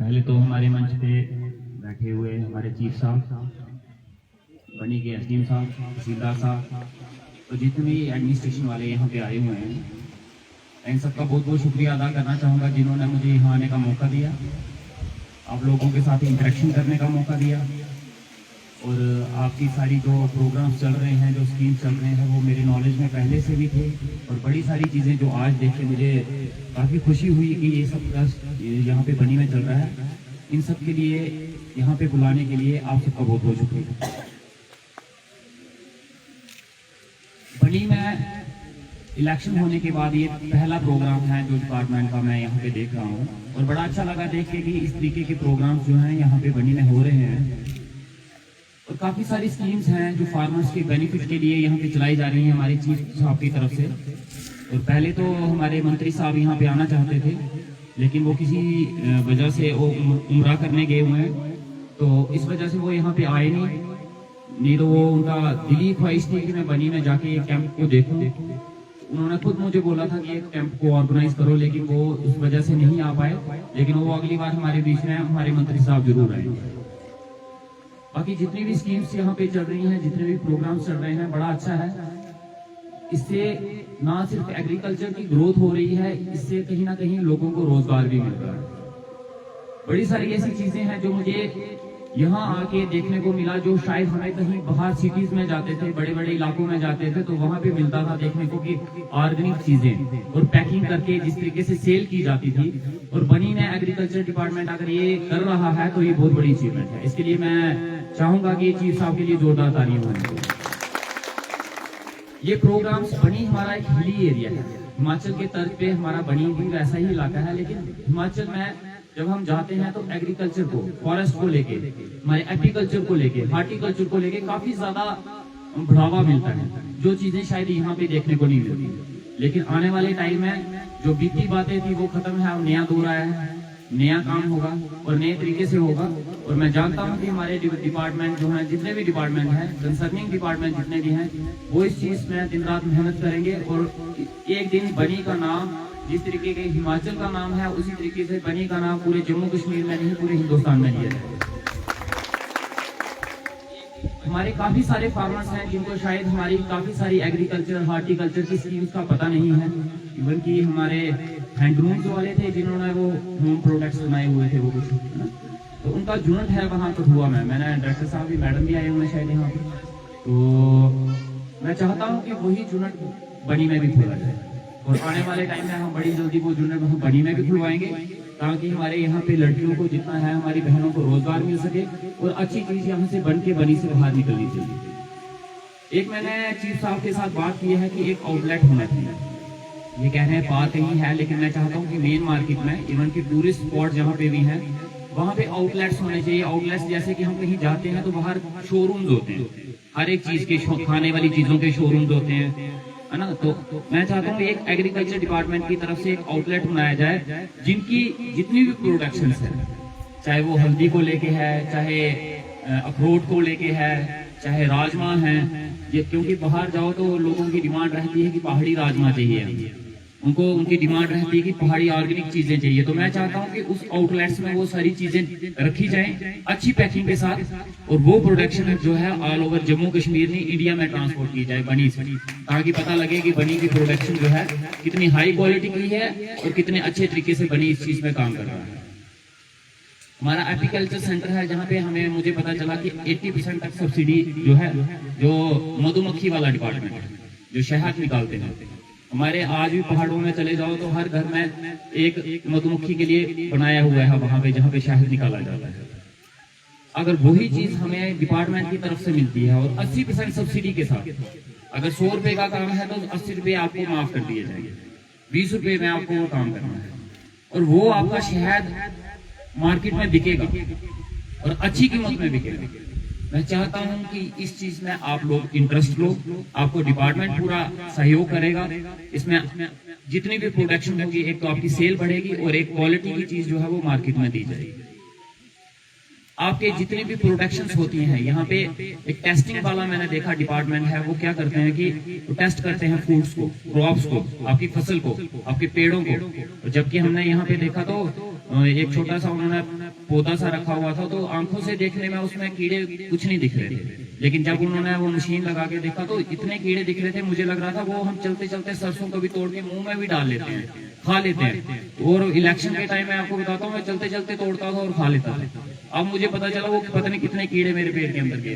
पहले तो हमारे मंच पे बैठे हुए हमारे चीफ साहब, बनी के एसडीएम साहब, तहसीलदार साहब और जितने भी एडमिनिस्ट्रेशन वाले यहाँ पे आए हुए हैं, इन सबका बहुत बहुत शुक्रिया अदा करना चाहूँगा जिन्होंने मुझे यहाँ आने का मौका दिया, आप लोगों के साथ इंटरेक्शन करने का मौका दिया। और आपकी सारी जो प्रोग्राम्स चल रहे हैं, जो स्कीम्स चल रहे हैं, वो मेरे नॉलेज में पहले से भी थे। और बड़ी सारी चीज़ें जो आज देख के मुझे काफ़ी खुशी हुई कि ये सब ट्रस्ट यहाँ पे बनी में चल रहा है, इन सब के लिए यहाँ पे बुलाने के लिए आप सबका बहुत बहुत शुक्रिया। बनी में इलेक्शन होने के बाद ये पहला प्रोग्राम है जो डिपार्टमेंट का मैं यहाँ पे देख रहा हूँ, और बड़ा अच्छा लगा देख के कि इस तरीके के प्रोग्राम्स जो हैं यहाँ पे बनी में हो रहे हैं। और काफ़ी सारी स्कीम्स हैं जो फार्मर्स के बेनिफिट के लिए यहाँ पे चलाई जा रही हैं हमारे चीफ साहब की तरफ से। और पहले तो हमारे मंत्री साहब यहाँ पे आना चाहते थे, लेकिन वो किसी वजह से वो उम्रा करने गए हुए हैं, तो इस वजह से वो यहाँ पे आए नहीं तो वो उनका दिली ख्वाहिश थी कि मैं बनी में जाके एक कैंप को देखूं। उन्होंने खुद मुझे बोला था कि एक कैंप को ऑर्गेनाइज करो, लेकिन वो उस वजह से नहीं आ पाए, लेकिन वो अगली बार हमारे बीच में हमारे मंत्री साहब जरूर आएंगे। बाकी जितनी भी स्कीम्स यहाँ पे चल रही हैं, जितने भी प्रोग्राम्स चल रहे हैं, बड़ा अच्छा है। इससे ना सिर्फ एग्रीकल्चर की ग्रोथ हो रही है, इससे कहीं ना कहीं लोगों को रोजगार भी मिल रहा है। बड़ी सारी ऐसी चीजें हैं जो मुझे यहाँ आके देखने को मिला, जो शायद हमें कहीं बाहर सिटीज में जाते थे, बड़े बड़े इलाकों में जाते थे, तो वहां पे मिलता था देखने को कि ऑर्गेनिक चीजें और पैकिंग करके जिस तरीके से सेल की जाती थी। और बनी में एग्रीकल्चर डिपार्टमेंट अगर ये कर रहा है तो ये बहुत बड़ी अचीवमेंट है। इसके लिए मैं चाहूंगा कि चीफ साहब के लिए जोरदार तालियां होनी। ये प्रोग्राम्स बनी हमारा एक हिली एरिया है, हिमाचल के तर्ज पे हमारा बनी भी वैसा ही इलाका है, लेकिन हिमाचल में जब हम जाते हैं तो एग्रीकल्चर को, फॉरेस्ट को लेके, हमारे एपीकल्चर को लेके, हार्टिकल्चर को लेके काफी ज्यादा बढ़ावा मिलता है, जो चीजें शायद यहाँ पे देखने को नहीं मिलती। लेकिन आने वाले टाइम में जो बीती बातें थी वो खत्म है, अब नया दौर आया है, नया काम होगा और नए तरीके से होगा। और मैं जानता हूँ कि हमारे डिपार्टमेंट जो हैं, जितने भी डिपार्टमेंट हैं, कंसर्निंग डिपार्टमेंट जितने भी हैं, वो इस चीज में दिन रात मेहनत करेंगे। और एक दिन बनी का नाम जिस तरीके के हिमाचल का नाम है, उसी तरीके से बनी का नाम पूरे जम्मू कश्मीर में नहीं, पूरे हिंदुस्तान में लिया जाए। हमारे काफी सारे फार्मर्स हैं जिनको शायद हमारी काफी सारी एग्रीकल्चर, हार्टिकल्चर की स्कीम्स का पता नहीं है। इवन की हमारे हैंडलूम्स वाले थे जिन्होंने वो होम प्रोडक्ट्स बनाए हुए थे, वो कुछ है ना, तो उनका जुनट है वहां पर हुआ। मैंने डायरेक्टर साहब भी, मैडम भी आए हुए शायद यहाँ पे, तो मैं चाहता हूँ कि वही जुनट बनी में भी खोला जाए। और आने वाले टाइम में हम बड़ी जल्दी वो जुनट हम बनी में भी खुलवाएंगे, ताकि हमारे यहाँ पे लड़कियों को जितना है, हमारी बहनों को रोजगार मिल सके और अच्छी चीज यहाँ से बन के बनी से बाहर निकलनी चाहिए। एक मैंने चीफ साहब के साथ बात की है कि एक आउटलेट होना चाहिए। ये कह रहे हैं बात कहीं है, लेकिन मैं चाहता हूँ कि मेन मार्केट में, इवन की टूरिस्ट स्पॉट जहाँ पे भी हैं, वहाँ पे आउटलेट्स होने चाहिए। आउटलेट्स जैसे कि हम कहीं जाते हैं तो बाहर शोरूम्स होते हैं, हर एक चीज के, खाने वाली चीजों के शोरूम्स होते हैं, है ना। तो मैं चाहता हूँ एक एग्रीकल्चर डिपार्टमेंट की तरफ से एक आउटलेट बनाया जाए, जिनकी जितनी भी प्रोडक्शन है, चाहे वो हल्दी को लेके है, चाहे अखरोट को लेके है, चाहे राजमा है, क्योंकि बाहर जाओ तो लोगों की डिमांड रहती है कि पहाड़ी राजमा चाहिए, उनको उनकी डिमांड रहती है कि पहाड़ी ऑर्गेनिक चीजें चाहिए। तो मैं चाहता हूं कि उस आउटलेट्स में वो सारी चीजें रखी जाएं अच्छी पैकिंग के साथ, और वो प्रोडक्शन जो है ऑल ओवर जम्मू कश्मीर नहीं, इंडिया में ट्रांसपोर्ट की जाए बनी से, ताकि पता लगे कि बनी की प्रोडक्शन जो है कितनी हाई क्वालिटी की है और कितने अच्छे तरीके से बनी इस चीज में काम कर रहा है। हमारा एपीकल्चर सेंटर है जहाँ पे मुझे पता चला कि 80% तक सब्सिडी जो है, जो मधुमक्खी वाला डिपार्टमेंट है, जो शहद निकालते हैं, हमारे आज भी पहाड़ों में चले जाओ तो हर घर में एक मधुमक्खी के लिए बनाया हुआ है वहां पे, जहाँ पे शहद निकाला जाता है। अगर वही चीज हमें डिपार्टमेंट की तरफ से मिलती है और 80% सब्सिडी के साथ, अगर 100 रुपए का काम है तो 80 रुपए आपको माफ कर दिए जाएंगे, 20 रुपए में आपको वो काम करना है, और वो आपका शहद मार्केट में बिकेगा और अच्छी कीमत में बिकेगा। मैं चाहता हूं कि इस चीज में आप लोग इंटरेस्ट लो, आपको डिपार्टमेंट पूरा सहयोग करेगा। इसमें जितनी भी प्रोडक्शन होगी, एक तो आपकी सेल बढ़ेगी और एक क्वालिटी की चीज जो है वो मार्केट में दी जाएगी। आपके जितनी भी प्रोडक्शंस होती हैं यहाँ पे, एक टेस्टिंग वाला मैंने देखा डिपार्टमेंट है, वो क्या करते हैं कि वो टेस्ट करते हैं फूड्स को, क्रॉप्स को, आपकी फसल को, आपके पेड़ों को। जबकि हमने यहाँ पे देखा तो एक छोटा सा उन्होंने पौधा सा रखा हुआ था, तो आंखों से देखने में उसमें कीड़े कुछ नहीं दिख रहे थे, लेकिन जब उन्होंने वो मशीन लगा के देखा तो इतने कीड़े दिख रहे थे, मुझे लग रहा था वो हम चलते चलते सरसों को भी तोड़ के मुंह में भी डाल लेते हैं, खा लेते हैं। और इलेक्शन के टाइम में आपको बताता हूँ, मैं चलते चलते तोड़ता था और खा लेता था। अब मुझे पता चला वो पता नहीं कितने कीड़े मेरे पेट के अंदर गए।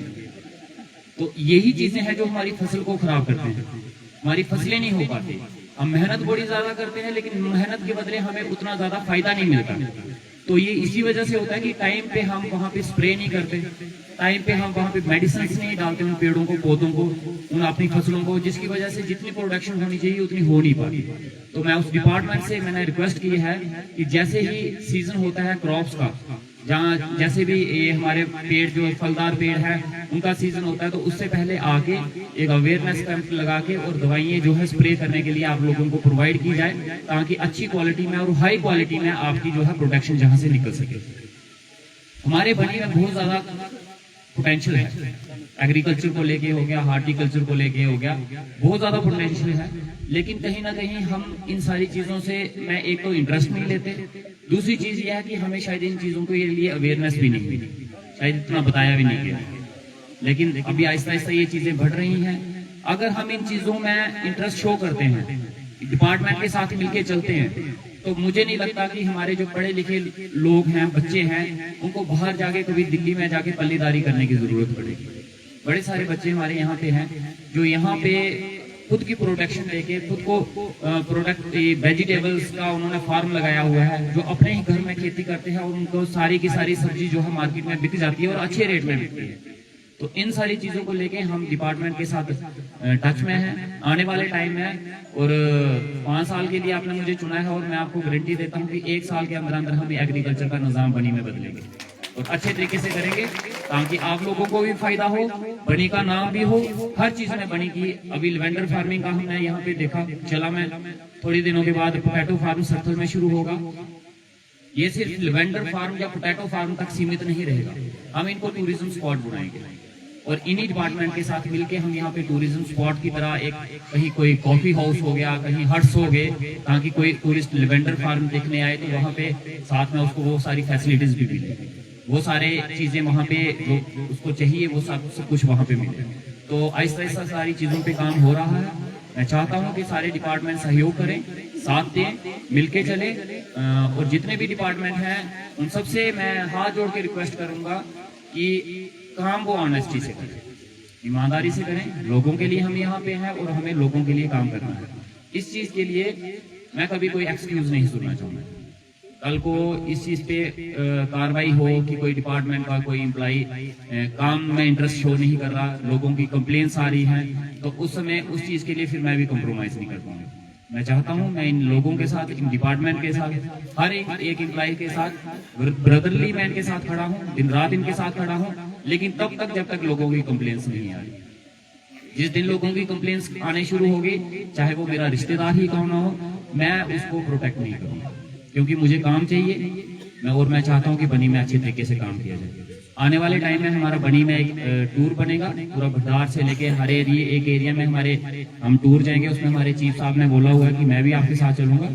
तो यही चीजें हैं जो हमारी फसल को खराब करते हैं, हमारी फसलें नहीं हो पाती। हम मेहनत बड़ी ज्यादा करते हैं, लेकिन मेहनत के बदले हमें उतना ज्यादा फायदा नहीं मिलता। तो ये इसी वजह से होता है कि टाइम पे हम वहाँ पे स्प्रे नहीं करते, टाइम पे हम वहाँ पे मेडिसिन नहीं डालते उन पेड़ों को, पौधों को, उन अपनी फसलों को, जिसकी वजह से जितनी प्रोडक्शन होनी चाहिए उतनी हो नहीं पाती। तो मैं उस डिपार्टमेंट से मैंने रिक्वेस्ट की है कि जैसे ही सीजन होता है क्रॉप्स का, जहाँ जैसे भी ये हमारे पेड़ जो फलदार पेड़ है उनका सीजन होता है, तो उससे पहले आके एक अवेयरनेस कैंप लगा के और दवाइयाँ जो है स्प्रे करने के लिए आप लोगों को प्रोवाइड की जाए, ताकि अच्छी क्वालिटी में और हाई क्वालिटी में आपकी जो है प्रोडक्शन जहाँ से निकल सके। हमारे बनी में बहुत ज्यादा पोटेंशियल है, एग्रीकल्चर को लेके हो गया, हार्टिकल्चर को लेके हो गया, बहुत ज्यादा पोटेंशियल है। लेकिन कहीं ना कहीं हम इन सारी चीजों से मैं एक तो इंटरेस्ट नहीं लेते, दूसरी चीज यह है कि हमें शायद इन चीजों के लिए अवेयरनेस भी नहीं हुई, शायद इतना बताया भी नहीं गया। लेकिन अभी आहिस्ता आहिस्ता ये चीजें बढ़ रही हैं। अगर हम इन चीजों में इंटरेस्ट शो करते हैं, डिपार्टमेंट के साथ मिलकर चलते हैं, तो मुझे नहीं लगता कि हमारे जो पढ़े लिखे लोग हैं, बच्चे हैं, उनको बाहर जाके कभी दिल्ली में जाके पल्लेदारी करने की जरूरत पड़ेगी। बड़े सारे बच्चे हमारे यहाँ पे हैं जो यहाँ पे खुद की प्रोडक्शन लेके, खुद को प्रोडक्ट वेजिटेबल्स का उन्होंने फार्म लगाया हुआ है, जो अपने ही घर में खेती करते हैं और उनको सारी की सारी सब्जी जो है मार्केट में बिक जाती है और अच्छे रेट में बिकती है। तो इन सारी चीजों को लेके हम डिपार्टमेंट के साथ टच में हैं, आने वाले टाइम में। और 5 साल के लिए आपने मुझे चुना है और मैं आपको गारंटी देता हूँ कि 1 साल के अंदर अंदर हम एग्रीकल्चर का निजाम बनी में बदलेंगे और अच्छे तरीके से करेंगे, ताकि आप लोगों को भी फायदा हो, बनी का नाम भी हो, हर चीज में बनी की। अभी लेवेंडर फार्मिंग का हमने यहाँ पे देखा चला, मैं थोड़ी दिनों के बाद पोटैटो फार्म सरथल में शुरू होगा। ये सिर्फ लेवेंडर फार्म या पोटैटो फार्म तक सीमित नहीं रहेगा, हम इनको टूरिज्म स्पॉट बनाएंगे और इन्हीं डिपार्टमेंट के साथ मिलके हम यहाँ पे टूरिज्म स्पॉट की तरह एक कहीं कोई कॉफी हाउस हो गया, कहीं हट्स हो गए, ताकि कोई टूरिस्ट लेवेंडर फार्म देखने आए तो वहाँ पे साथ में उसको वो सारी फैसिलिटीज भी मिले, वो सारे चीजें वहाँ पे जो उसको चाहिए वो सब कुछ वहाँ पे मिले। तो आहिस्ता आहिस्ता सारी चीजों पे काम हो रहा है। मैं चाहता हूँ कि सारे डिपार्टमेंट सहयोग करें, साथ दें, मिलके चले। और जितने भी डिपार्टमेंट हैं उन सबसे मैं हाथ जोड़ के रिक्वेस्ट करूंगा कि काम वो ऑनेस्टी से करें, ईमानदारी से करें। लोगों के लिए हम यहाँ पे हैं और हमें लोगों के लिए काम करना है। इस चीज के लिए मैं कभी कोई एक्सक्यूज नहीं सुनना चाहूंगा। कल को इस चीज पे कार्रवाई हो कि कोई डिपार्टमेंट का कोई एम्प्लॉई काम में इंटरेस्ट शो नहीं कर रहा, लोगों की कंप्लेंट्स आ रही हैं, तो उस समय उस चीज के लिए फिर मैं भी कॉम्प्रोमाइज नहीं कर पाऊंगा। मैं चाहता हूं मैं इन लोगों के साथ, इन डिपार्टमेंट के साथ, हर एक एम्प्लॉय के साथ ब्रदरली मैं इनके साथ खड़ा हूं, दिन रात इनके साथ खड़ा हूं, लेकिन तब तक जब तक लोगों की कंप्लेंट्स नहीं आ रही। जिस दिन लोगों की कंप्लेंट्स आने शुरू होगी, चाहे वो मेरा रिश्तेदार ही क्यों ना हो, मैं उसको प्रोटेक्ट नहीं करूंगा, क्योंकि मुझे काम चाहिए। और मैं चाहता हूं कि बनी में अच्छे तरीके से काम किया जाए। आने वाले टाइम में हमारा बनी में एक टूर बनेगा, पूरा भटार से लेके हर एक एरिया में हम टूर जाएंगे। उसमें हमारे चीफ साहब ने बोला हुआ है कि मैं भी आपके साथ चलूंगा,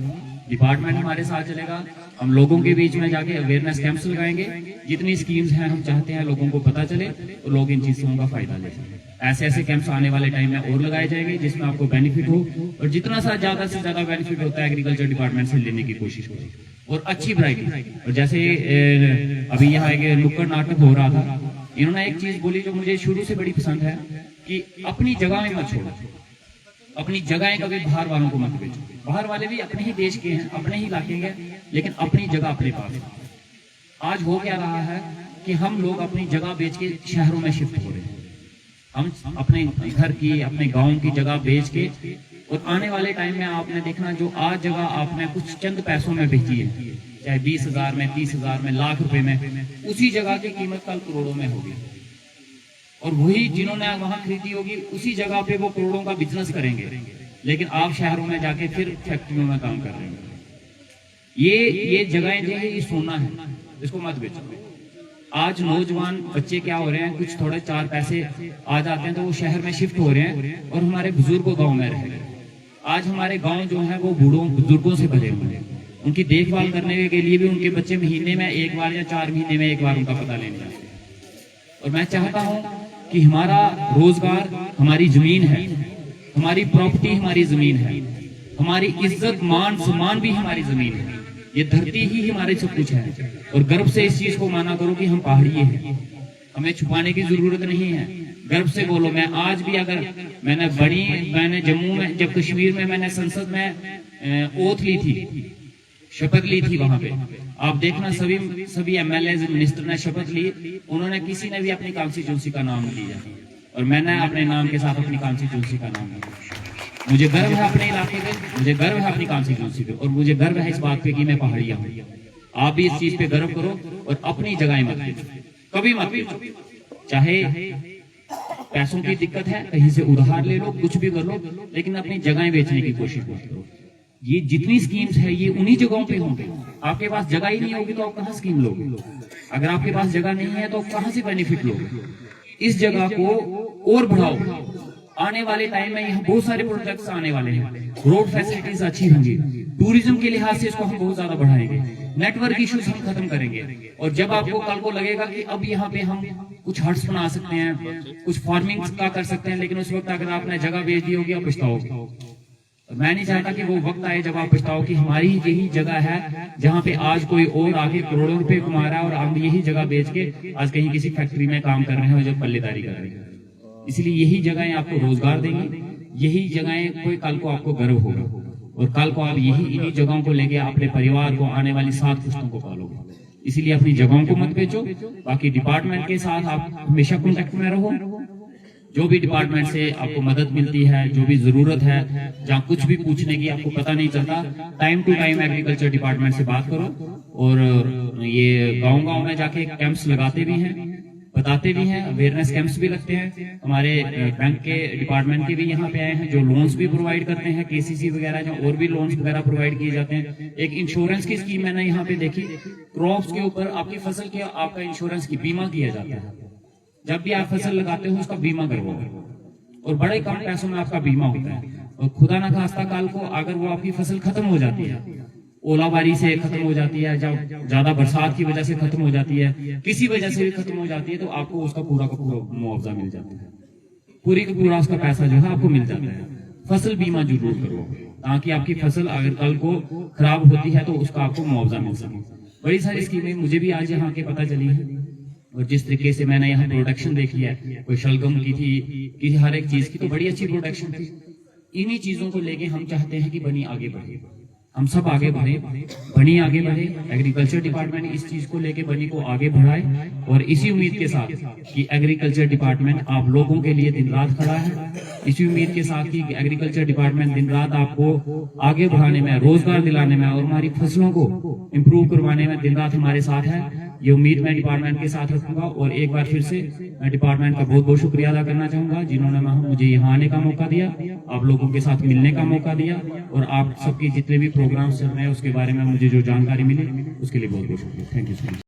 डिपार्टमेंट हमारे साथ चलेगा। हम लोगों के बीच में जाके अवेयरनेस कैंप्स लगाएंगे, जितनी स्कीम्स हैं हम चाहते हैं लोगों को पता चले तो लोग इन चीजों का फायदा ले सकें। ऐसे ऐसे कैंप्स आने वाले टाइम में और लगाए जाएंगे जिसमें आपको बेनिफिट हो, और जितना सा ज्यादा से ज्यादा बेनिफिट होता है एग्रीकल्चर डिपार्टमेंट से लेने की कोशिश करें, और अच्छी वैरायटी। और जैसे अभी यहाँ एक नुक्कड़ नाटक हो रहा था, इन्होंने एक चीज बोली जो मुझे शुरू से बड़ी पसंद है कि अपनी जगह में मत छोड़ो, अपनी जगहें कभी बाहर वालों को मत बेचो। बाहर वाले भी अपने ही देश के हैं, अपने ही इलाके के, लेकिन अपनी जगह अपने पास। आज हो क्या रहा है कि हम लोग अपनी जगह बेच के शहरों में शिफ्ट हो रहे हैं। हम अपने घर की, अपने गांव की जगह बेच के, और आने वाले टाइम में आपने देखना जो आज जगह आपने कुछ चंद पैसों में बेची है, चाहे 20,000 में, 30,000 में, लाख रुपए में, उसी जगह की कीमत कल करोड़ों में होगी। और वही जिन्होंने वहां खरीदी होगी उसी जगह पे वो करोड़ों का बिजनेस करेंगे, लेकिन आप शहरों में जाके फिर फैक्ट्रियों में काम कर रहे हैं। ये जगहें जो है ये सोना है, इसको मत बेचो। आज नौजवान बच्चे क्या हो रहे हैं, कुछ थोड़े 4 पैसे आ जाते हैं तो वो शहर में शिफ्ट हो रहे हैं और हमारे बुजुर्ग गांव में रह गए। आज हमारे गांव जो है वो बूढ़ों बुजुर्गों से भरे हुए हैं। उनकी देखभाल करने के लिए भी उनके बच्चे महीने में एक बार या 4 महीने में एक बार उनका पता लेने जाते हैं। और मैं चाहता हूं कि हमारा रोजगार हमारी जमीन है, हमारी प्रॉपर्टी हमारी जमीन है, हमारी इज्जत मान सम्मान भी हमारी जमीन है। ये धरती ही हमारे सब कुछ है और गर्व से इस चीज को माना करो कि हम पहाड़ी हैं। हमें छुपाने की जरूरत नहीं है, गर्व से बोलो। मैं आज भी अगर मैंने जम्मू में, जब कश्मीर में मैंने संसद में ओथ ली थी, शपथ ली थी, वहां पे आप देखना सभी एमएलए मिनिस्टर ने शपथ ली, उन्होंने किसी ने भी अपनी कॉन्स्टिट्यूंसी का नाम नहीं लिया और मैंने अपने नाम के साथ अपनी कॉन्स्टिट्यूंसी का नाम लिया। मुझे गर्व है अपने इलाके पे, मुझे गर्व है अपनी कॉन्स्टिट्यूंसी पे और मुझे गर्व है इस बात पे कि मैं पहाड़िया हूँ। आप भी इस चीज पे गर्व करो और अपनी जगह मत बेचो, कभी मत बेचो। चाहे पैसों की दिक्कत है, कहीं से उधार ले लो, कुछ भी कर लो, लेकिन अपनी जगह बेचने की कोशिश मत करो। ये जितनी स्कीम्स है ये उन्हीं जगहों पे होंगे। आपके पास जगह ही नहीं होगी तो आप कहाँ स्कीम लोगे? अगर आपके पास जगह नहीं है तो कहाँ से बेनिफिट लोगे? इस जगह को और बढ़ाओ। आने वाले टाइम में यहाँ बहुत सारे प्रोजेक्ट्स आने वाले हैं, रोड फैसिलिटीज अच्छी होंगी, टूरिज्म के लिहाज से इसको हम बहुत ज्यादा बढ़ाएंगे, नेटवर्क इश्यूज हम खत्म करेंगे। और जब आपको कल को लगेगा कि अब यहाँ पे हम कुछ हट्स बना सकते हैं, कुछ फार्मिंग का कर सकते हैं, लेकिन उस वक्त अगर आपने जगह बेच दी होगी आप पछताओगे। मैं नहीं चाहता कि वो वक्त आए जब आप पछताओ कि हमारी यही जगह है जहाँ पे आज कोई और आगे करोड़ों रुपए कमा रहा है और हम यही जगह बेच के आज कहीं किसी फैक्ट्री में काम कर रहे हैं और जब पल्लेदारी कर रहे हैं। इसलिए यही जगहें आपको रोजगार देंगी, यही जगहें कोई कल को आपको गर्व होगा और कल को आप इन्हीं जगहों को लेके अपने परिवार को, आने वाली 7 पुश्तों को पालोगे। इसलिए अपनी जगहों को मत बेचो। बाकी डिपार्टमेंट के साथ आप हमेशा कॉन्टेक्ट में रहो। जो भी डिपार्टमेंट से आपको मदद मिलती है, जो भी जरूरत है, जहाँ कुछ भी पूछने की आपको पता नहीं चलता, time to time agriculture department से बात करो। और ये गांव-गांव में जाके कैंप्स लगाते भी हैं, बताते भी हैं, अवेयरनेस कैंप्स भी लगते हैं। हमारे बैंक के डिपार्टमेंट के भी यहाँ पे आए हैं जो लोन्स भी प्रोवाइड करते हैं, केसीसी वगैरह, जो और भी लोन्स वगैरह प्रोवाइड किए जाते हैं। एक इंश्योरेंस की स्कीम मैंने यहाँ पे देखी, क्रॉप्स के ऊपर आपकी फसल के आपका इंश्योरेंस की बीमा किया जाता है। जब भी आप फसल लगाते हो उसका बीमा करवाओ और बड़े कम पैसों में आपका बीमा होता है। और खुदा ना खास्ता काल को अगर वो आपकी फसल खत्म हो जाती है, ओलाबारी से खत्म हो जाती है, जब ज्यादा बरसात की वजह से खत्म हो जाती है, किसी वजह से भी खत्म हो जाती है, तो आपको उसका पूरा का पूरा मुआवजा मिल जाता है, पूरी का पूरा उसका पैसा जो है आपको मिल जाता है। फसल बीमा जरूर करो ताकि आपकी फसल अगर कल को खराब होती है तो उसका आपको मुआवजा मिल सके। बड़ी सारी स्कीमें मुझे भी आज यहाँ के पता चली है और जिस तरीके से मैंने यहाँ प्रोडक्शन देख लिया, कोई शलगम की थी, किसी हर एक चीज की तो बड़ी अच्छी प्रोडक्शन थी। इन्हीं चीजों को लेके हम चाहते हैं कि बनी आगे बढ़े, हम सब आगे बढ़े, बनी आगे बढ़े। एग्रीकल्चर डिपार्टमेंट इस चीज को लेके बनी को आगे बढ़ाए और इसी उम्मीद के साथ कि एग्रीकल्चर डिपार्टमेंट आप लोगों के लिए दिन रात खड़ा है, इसी उम्मीद के साथ कि एग्रीकल्चर डिपार्टमेंट दिन रात आपको आगे बढ़ाने में, रोजगार दिलाने में और हमारी फसलों को इम्प्रूव करवाने में दिन रात हमारे साथ है। ये उम्मीद मैं डिपार्टमेंट के साथ रखूंगा और एक बार फिर से मैं डिपार्टमेंट का बहुत बहुत शुक्रिया अदा करना चाहूंगा जिन्होंने मुझे यहाँ आने का मौका दिया, आप लोगों के साथ मिलने का मौका दिया और आप सबके जितने भी प्रोग्राम्स चल रहे हैं उसके बारे में मुझे जो जानकारी मिली उसके लिए बहुत बहुत शुक्रिया। Thank you so much.